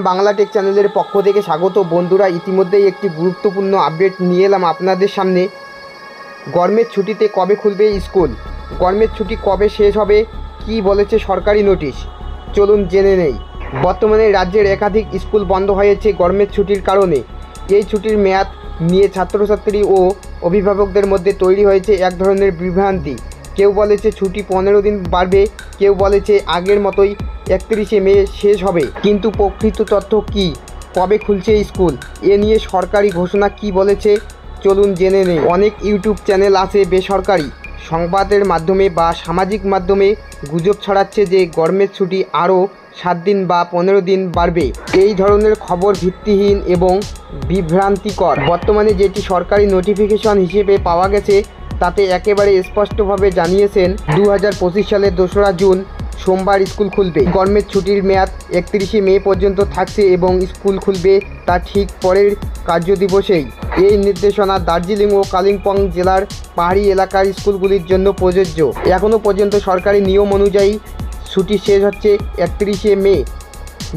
Bangla take চ্যানেলের পক্ষ থেকে স্বাগত। বন্ধুরা, ইতিমধ্যেই একটি গুরুত্বপূর্ণ আপডেট নিয়ে এলাম আপনাদের সামনে। গরমের ছুটিতে কবে খুলবে স্কুল, গরমের ছুটি কবে শেষ হবে, কি বলেছে সরকারি নোটিশ, চলুন জেনে নেই। বর্তমানে রাজ্যের একাধিক স্কুল বন্ধ হয়েছে গরমের ছুটির কারণে। এই ছুটির মেয়াদ নিয়ে ছাত্রছাত্রী ও অভিভাবকদের মধ্যে তৈরি হয়েছে এক ধরনের বিভ্রান্তি। কেউ বলেছে ছুটি 15 দিন বাড়বে, কেউ বলেছে আগের মতোই 31শে মে শেষ হবে। কিন্তু প্রকৃত তথ্য কী, কবে খুলছে স্কুল, এ নিয়ে সরকারি ঘোষণা কি বলেছে চলুন জেনে নেই। অনেক ইউটিউব চ্যানেল আছে বেসরকারি সংবাদের মাধ্যমে বা সামাজিক মাধ্যমে গুজব ছড়াচ্ছে যে গরমের ছুটি আরও 7 দিন বা 15 দিন বাড়বে। এই ধরনের খবর ভিত্তিহীন এবং বিভ্রান্তিকর। বর্তমানে যেটি সরকারি নোটিফিকেশন হিসেবে পাওয়া গেছে তাতে একেবারে স্পষ্টভাবে জানিয়েছেন 2025 সালের 2রা জুন সোমবার স্কুল খুলবে। গরমের ছুটির মেয়াদ 31শে মে পর্যন্ত থাকছে এবং স্কুল খুলবে তা ঠিক পরের কার্যদিবসেই। এই নির্দেশনা দার্জিলিং ও কালিম্পং জেলার পাহাড়ি এলাকার স্কুলগুলির জন্য প্রযোজ্য। এখনও পর্যন্ত সরকারি নিয়ম অনুযায়ী ছুটি শেষ হচ্ছে 31শে মে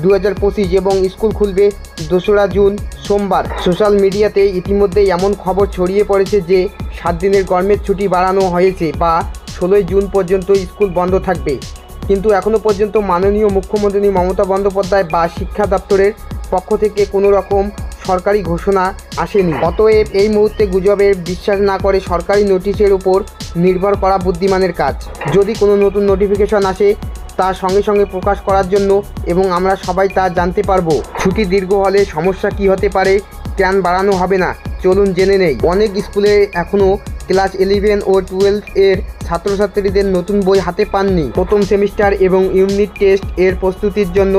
2025 এবং স্কুল খুলবে 2রা জুন সোমবার। সোশ্যাল মিডিয়াতে ইতিমধ্যেই এমন খবর ছড়িয়ে পড়েছে যে 7 দিনের গরমের ছুটি বাড়ানো হয়েছে বা 16 জুন পর্যন্ত স্কুল বন্ধ থাকবে। কিন্তু এখনও পর্যন্ত মাননীয় মুখ্যমন্ত্রী মমতা বন্দ্যোপাধ্যায় বা শিক্ষা দপ্তরের পক্ষ থেকে কোনো রকম সরকারি ঘোষণা আসেনি। অতএব এই মুহূর্তে গুজবের বিশ্বাস না করে সরকারি নোটিশের উপর নির্ভর করা বুদ্ধিমানের কাজ। যদি কোনো নতুন নোটিফিকেশন আসে তা সঙ্গে সঙ্গে প্রকাশ করার জন্য এবং আমরা সবাই তা জানতে পারবো। ছুটি দীর্ঘ হলে সমস্যা কি হতে পারে, কেন বাড়ানো হবে না, চলুন জেনে নেই। অনেক স্কুলে এখনও ক্লাস 11 ও 12 এর ছাত্রছাত্রীদের নতুন বই হাতে পাননি। প্রথম সেমিস্টার এবং ইউনিট টেস্ট এর প্রস্তুতির জন্য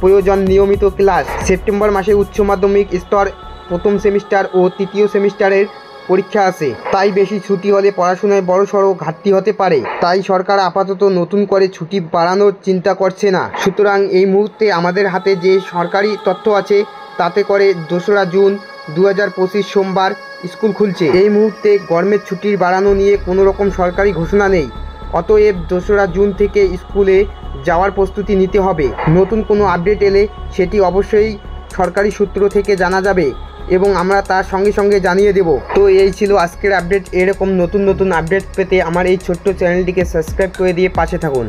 প্রয়োজন নিয়মিত ক্লাস। সেপ্টেম্বর মাসে উচ্চ মাধ্যমিক স্তর প্রথম সেমিস্টার ও তৃতীয় সেমিস্টারের পরীক্ষা আছে। তাই বেশি ছুটি হলে পড়াশোনায় বড়সড় ঘাটতি হতে পারে। তাই সরকার আপাতত নতুন করে ছুটি বাড়ানোর চিন্তা করছে না। সুতরাং এই মুহূর্তে আমাদের হাতে যে সরকারি তথ্য আছে তাতে করে 2রা জুন 2025 সোমবার স্কুল খুলছে। এই মুহূর্তে গরমের ছুটির বাড়ানো নিয়ে কোনো রকম সরকারি ঘোষণা নেই। অতএব 2রা জুন থেকে স্কুলে যাওয়ার প্রস্তুতি নিতে হবে। নতুন কোনো আপডেট এলে সেটি অবশ্যই সরকারি সূত্র থেকে জানা যাবে এবং আমরা তার সঙ্গে সঙ্গে জানিয়ে দেব। তো এই ছিল আজকের আপডেট। এরকম নতুন নতুন আপডেট পেতে আমার এই ছোট্ট চ্যানেলটিকে সাবস্ক্রাইব করে দিয়ে পাশে থাকুন।